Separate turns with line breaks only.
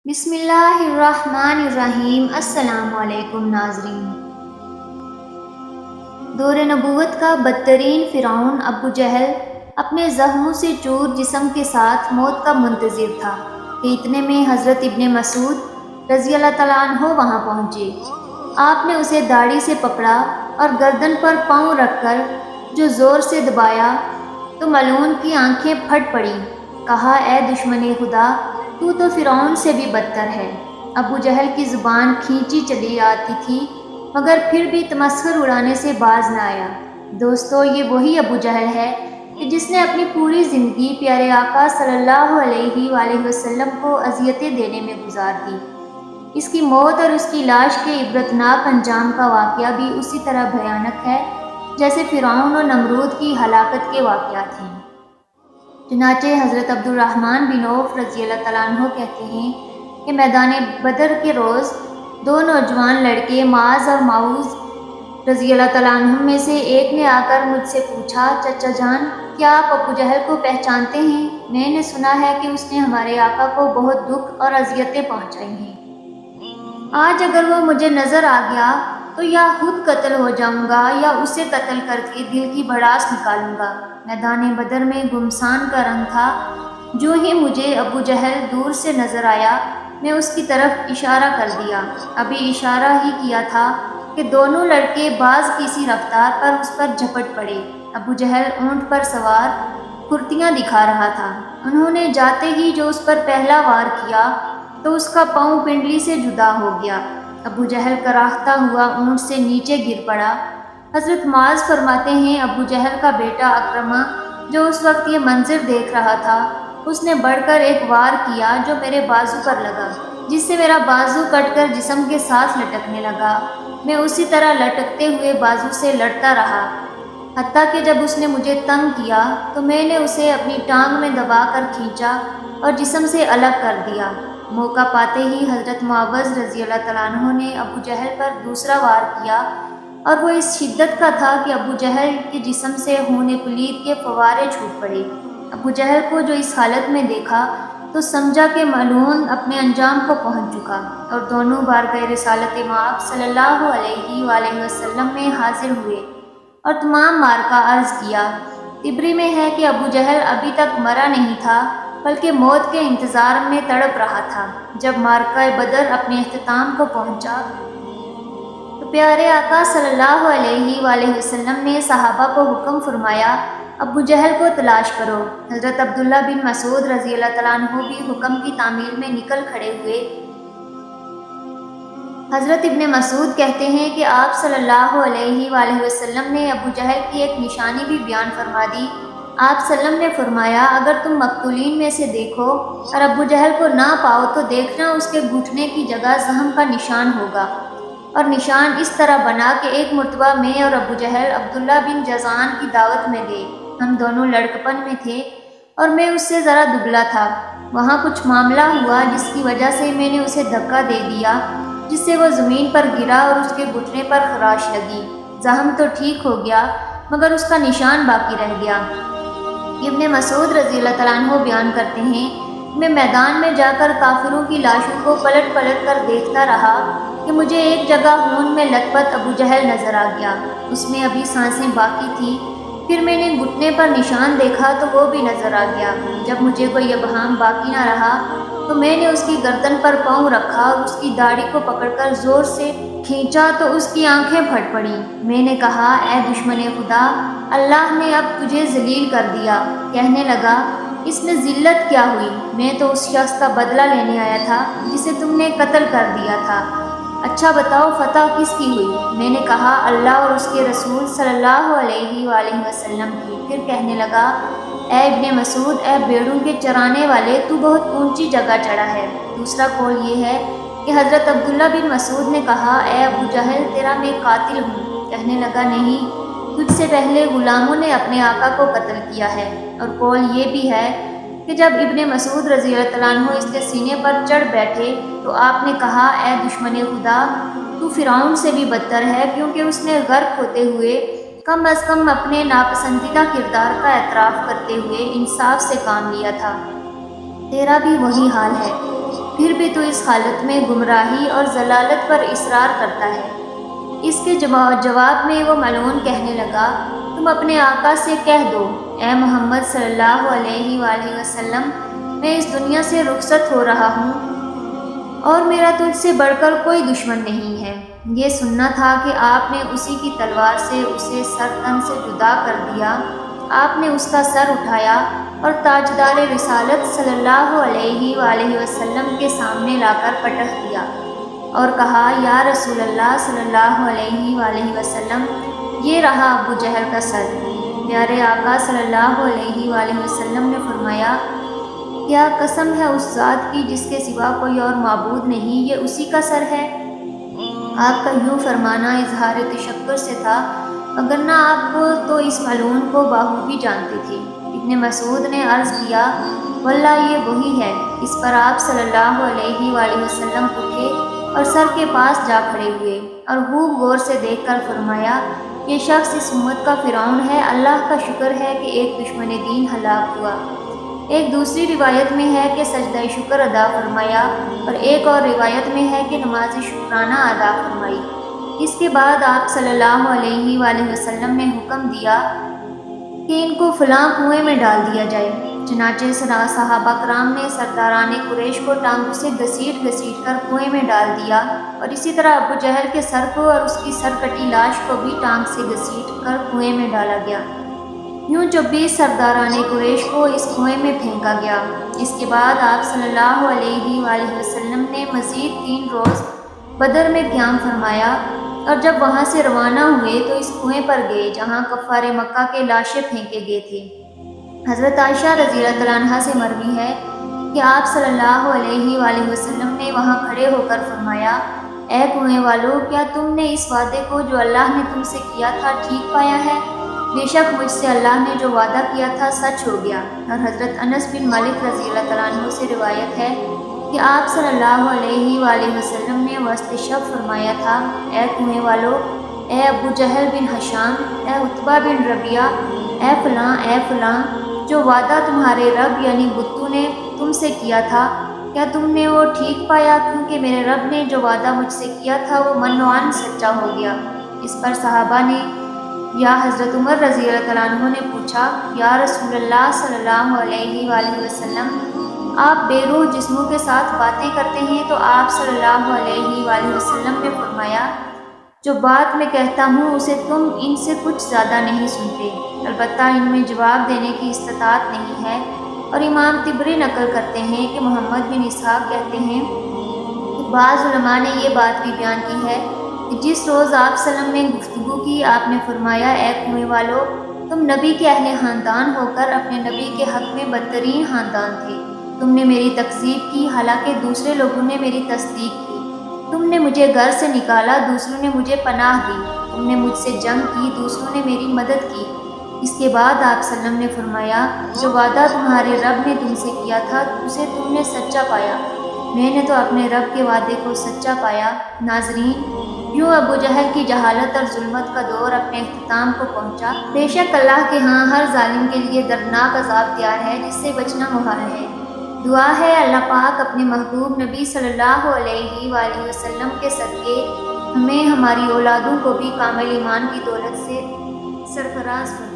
بسم اللہ الرحمن الرحیم۔ السلام علیکم ناظرین۔ دور نبوت کا بدترین فرعون ابو جہل اپنے زخموں سے چور جسم کے ساتھ موت کا منتظر تھا کہ اتنے میں حضرت ابن مسعود رضی اللہ تعالیٰ عنہ وہاں پہنچے۔ آپ نے اسے داڑھی سے پکڑا اور گردن پر پاؤں رکھ کر جو زور سے دبایا تو ملعون کی آنکھیں پھٹ پڑیں۔ کہا، اے دشمن خدا، تو فرعون سے بھی بدتر ہے۔ ابو جہل کی زبان کھینچی چلی آتی تھی مگر پھر بھی تمسخر اڑانے سے باز نہ آیا۔ دوستو، یہ وہی ابو جہل ہے کہ جس نے اپنی پوری زندگی پیارے آقا صلی اللہ علیہ وآلہ وسلم کو اذیتیں دینے میں گزار دی۔ اس کی موت اور اس کی لاش کے عبرتناک انجام کا واقعہ بھی اسی طرح بھیانک ہے جیسے فرعون اور نمرود کی ہلاکت کے واقعات ہیں۔ چنانچہ حضرت عبد الرحمن بن عوف رضی اللہ تعالیٰ عنہ کہتے ہیں کہ میدان بدر کے روز دو نوجوان لڑکے معاذ اور معوذ رضی اللہ تعالیٰ عنہ میں سے ایک نے آ کر مجھ سے پوچھا، چچا جان، کیا آپ ابو جہل کو پہچانتے ہیں؟ میں نے سنا ہے کہ اس نے ہمارے آقا کو بہت دکھ اور اذیتیں پہنچائی ہیں۔ آج اگر وہ مجھے نظر آ گیا تو یا خود قتل ہو جاؤں گا یا اسے قتل کر کے دل کی بھڑاس نکالوں گا۔ میدان بدر میں گمسان کا رنگ تھا۔ جو ہی مجھے ابو جہل دور سے نظر آیا میں اس کی طرف اشارہ کر دیا۔ ابھی اشارہ ہی کیا تھا کہ دونوں لڑکے باز کی سی رفتار پر اس پر جھپٹ پڑے۔ ابو جہل اونٹ پر سوار پھرتیاں دکھا رہا تھا۔ انہوں نے جاتے ہی جو اس پر پہلا وار کیا تو اس کا پاؤں پنڈلی سے جدا ہو گیا۔ ابو جہل کراہتا ہوا اونٹ سے نیچے گر پڑا۔ حضرت معاذ فرماتے ہیں، ابو جہل کا بیٹا اکرمہ جو اس وقت یہ منظر دیکھ رہا تھا، اس نے بڑھ کر ایک وار کیا جو میرے بازو پر لگا، جس سے میرا بازو کٹ کر جسم کے ساتھ لٹکنے لگا۔ میں اسی طرح لٹکتے ہوئے بازو سے لڑتا رہا، حتیٰ کہ جب اس نے مجھے تنگ کیا تو میں نے اسے اپنی ٹانگ میں دبا کر کھینچا اور جسم سے الگ کر دیا۔ موقع پاتے ہی حضرت معوذ رضی اللہ تعالیٰ عنہ نے ابو جہل پر دوسرا وار کیا اور وہ اس شدت کا تھا کہ ابو جہل کے جسم سے خون پلید کے فوارے چھوٹ پڑے۔ ابو جہل کو جو اس حالت میں دیکھا تو سمجھا کہ ملعون اپنے انجام کو پہنچ چکا اور دونوں بارگاہ رسالت مآب صلی اللہ علیہ وآلہ وسلم میں حاضر ہوئے اور تمام معرکہ عرض کیا۔ طبری میں ہے کہ ابو جہل ابھی تک مرا نہیں تھا بلکہ موت کے انتظار میں تڑپ رہا تھا۔ جب معرکہ بدر اپنے اختتام کو پہنچا تو پیارے آقا صلی اللہ علیہ وآلہ وسلم نے صحابہ کو حکم فرمایا، ابو جہل کو تلاش کرو۔ حضرت عبداللہ بن مسعود رضی اللہ تعالیٰ عنہ بھی حکم کی تعمیل میں نکل کھڑے ہوئے۔ حضرت ابن مسعود کہتے ہیں کہ آپ صلی اللہ علیہ وآلہ وسلم نے ابو جہل کی ایک نشانی بھی بیان فرما دی۔ آپ وسلم نے فرمایا، اگر تم مقتولین میں سے دیکھو اور ابو جہل کو نہ پاؤ تو دیکھنا اس کے گھٹنے کی جگہ زخم کا نشان ہوگا۔ اور نشان اس طرح بنا کہ ایک مرتبہ میں اور ابو جہل عبداللہ بن جذعان کی دعوت میں گئے۔ ہم دونوں لڑکپن میں تھے اور میں اس سے ذرا دبلا تھا۔ وہاں کچھ معاملہ ہوا جس کی وجہ سے میں نے اسے دھکا دے دیا جس سے وہ زمین پر گرا اور اس کے گھٹنے پر خراش لگی۔ زخم تو ٹھیک ہو گیا مگر اس کا نشان باقی رہ گیا۔ ابن مسعود رضی اللہ تعالیٰ عنہ بیان کرتے ہیں، میں میدان میں جا کر کافروں کی لاشوں کو پلٹ پلٹ کر دیکھتا رہا کہ مجھے ایک جگہ خون میں لت پت ابو جہل نظر آ گیا، اس میں ابھی سانسیں باقی تھیں۔ پھر میں نے گھٹنے پر نشان دیکھا تو وہ بھی نظر آ گیا۔ جب مجھے کوئی ابہام باقی نہ رہا تو میں نے اس کی گردن پر پاؤں رکھا اور اس کی داڑھی کو پکڑ کر زور سے کھینچا تو اس کی آنکھیں پھٹ پڑیں۔ میں نے کہا، اے دشمن خدا، اللہ نے اب تجھے ذلیل کر دیا۔ کہنے لگا، اس میں ذلت کیا ہوئی؟ میں تو اس شخص کا بدلہ لینے آیا تھا جسے تم نے قتل کر دیا تھا۔ اچھا بتاؤ فتح کس کی ہوئی؟ میں نے کہا، اللہ اور اس کے رسول صلی اللہ علیہ وآلہ وسلم کی۔ پھر کہنے لگا، اے ابن مسعود، اے بیڑوں کے چرانے والے، تو بہت اونچی جگہ چڑھا ہے۔ دوسرا قول یہ ہے کہ حضرت عبداللہ بن مسعود نے کہا، اے ابو جہل، تیرا میں قاتل ہوں۔ کہنے لگا، نہیں، تجھ سے پہلے غلاموں نے اپنے آقا کو قتل کیا ہے۔ اور قول یہ بھی ہے کہ جب ابن مسعود رضی اللہ تعالیٰ عنہ اس کے سینے پر چڑھ بیٹھے تو آپ نے کہا، اے دشمن خدا، تو فرعون سے بھی بدتر ہے کیونکہ اس نے غرق ہوتے ہوئے کم از کم اپنے ناپسندیدہ کردار کا اعتراف کرتے ہوئے انصاف سے کام لیا تھا۔ تیرا بھی وہی حال ہے۔ پھر بھی تو اس حالت میں گمراہی اور ضلالت پر اصرار کرتا ہے۔ اس کے جواب میں وہ ملعون کہنے لگا، تم اپنے آقا سے کہہ دو، اے محمد صلی اللہ علیہ وآلہ وسلم، میں اس دنیا سے رخصت ہو رہا ہوں اور میرا تجھ سے بڑھ کر کوئی دشمن نہیں ہے۔ یہ سننا تھا کہ آپ نے اسی کی تلوار سے اسے سر تن سے جدا کر دیا۔ آپ نے اس کا سر اٹھایا اور تاجدار رسالت صلی اللہ علیہ وآلہ وسلم کے سامنے لا کر پٹک دیا اور کہا، یا رسول اللہ صلی اللہ علیہ وآلہ وسلم، یہ رہا ابو جہل کا سر۔ پیارے آقا صلی اللہ علیہ وآلہ وسلم نے فرمایا، کیا قسم ہے اس ذات کی جس کے سوا کوئی اور معبود نہیں، یہ اسی کا سر ہے؟ آپ کا یوں فرمانا اظہار تشکر سے تھا، وگرنہ آپ تو اس ملعون کو بخوبی جانتے تھے۔ ابن مسعود نے عرض کیا، واللہ یہ وہی ہے۔ اس پر آپ صلی اللہ علیہ وآلہ وسلم اٹھے اور سر کے پاس جا کھڑے ہوئے اور خوب غور سے دیکھ کر فرمایا، یہ شخص اس امت کا فرعون ہے۔ اللہ کا شکر ہے کہ ایک دشمن دین ہلاک ہوا۔ ایک دوسری روایت میں ہے کہ سجدہ شکر ادا فرمایا اور ایک اور روایت میں ہے کہ نماز شکرانہ ادا فرمائی۔ اس کے بعد آپ صلی اللہ علیہ وآلہ وسلم نے حکم دیا کہ ان کو فلاں کنویں میں ڈال دیا جائے۔ چنانچہ صحابہ کرام نے سرداران قریش کو ٹانگوں سے گھسیٹ کر کنویں میں ڈال دیا، اور اسی طرح ابو جہل کے سر کو اور اس کی سر کٹی لاش کو بھی ٹانگ سے گھسیٹ کر کنویں میں ڈالا گیا۔ یوں 24 سرداران قریش کو اس کنویں میں پھینکا گیا۔ اس کے بعد آپ صلی اللہ علیہ وآلہ وسلم نے مزید 3 روز بدر میں قیام فرمایا، اور جب وہاں سے روانہ ہوئے تو اس کنویں پر گئے جہاں کفار مکہ کے لاشیں پھینکے گئے تھے۔ حضرت عائشہ رضی اللہ تعالیٰ عنہا سے مروی ہے کہ آپ صلی اللہ علیہ وآلہ وسلم نے وہاں کھڑے ہو کر فرمایا، اے کنویں والو، کیا تم نے اس وعدے کو جو اللہ نے تم سے کیا تھا ٹھیک پایا ہے؟ بے شک مجھ سے اللہ نے جو وعدہ کیا تھا سچ ہو گیا۔ اور حضرت انس بن مالک رضی اللہ تعالیٰ عنہ سے روایت ہے کہ آپ صلی اللہ علیہ وآلہ وسلم نے وسط شب فرمایا تھا، اے کنویں والو، اے ابو جہل بن ہشام، اے عتبہ بن ربیعہ، اے فلاں، جو وعدہ تمہارے رب یعنی بتوں نے تم سے کیا تھا، کیا تم نے وہ ٹھیک پایا؟ کیونکہ میرے رب نے جو وعدہ مجھ سے کیا تھا وہ منوعاً سچا ہو گیا۔ اس پر صحابہ نے یا حضرت عمر رضی اللہ تعالیٰ عنہ نے پوچھا، یا رسول اللہ صلی اللہ علیہ وآلہ وسلم، آپ بے روح جسموں کے ساتھ باتیں کرتے ہیں؟ تو آپ صلی اللہ علیہ وآلہ وسلم نے فرمایا، جو بات میں کہتا ہوں اسے تم ان سے کچھ زیادہ نہیں سنتے، البتہ ان میں جواب دینے کی استطاعت نہیں ہے۔ اور امام طبری نقل کرتے ہیں کہ محمد بن اسحاق کہتے ہیں کہ بعض علماء نے یہ بات بھی بیان کی ہے کہ جس روز آپ صلی اللہ علیہ وسلم نے گفتگو کی، آپ نے فرمایا، اے کنویں والو، تم نبی کے اہل خاندان ہو کر اپنے نبی کے حق میں بدترین خاندان تھے۔ تم نے میری تکذیب کی حالانکہ دوسرے لوگوں نے میری تصدیق کی۔ تم نے مجھے گھر سے نکالا، دوسروں نے مجھے پناہ دی۔ تم نے مجھ سے جنگ کی، دوسروں نے میری مدد کی۔ اس کے بعد آپ صلی اللہ علیہ وسلم نے فرمایا، جو وعدہ تمہارے رب نے تم سے کیا تھا اسے تم نے سچا پایا، میں نے تو اپنے رب کے وعدے کو سچا پایا۔ ناظرین، یوں ابو جہل کی جہالت اور ظلمت کا دور اپنے اختتام کو پہنچا۔ بے شک اللہ کے ہاں ہر ظالم کے لیے دردناک عذاب تیار ہے جس سے بچنا محال ہے۔ دعا ہے اللہ پاک اپنے محبوب نبی صلی اللہ علیہ وآلہ وسلم کے صدقے ہمیں ہماری اولادوں کو بھی کامل ایمان کی دولت سے سرفراز فرمائے۔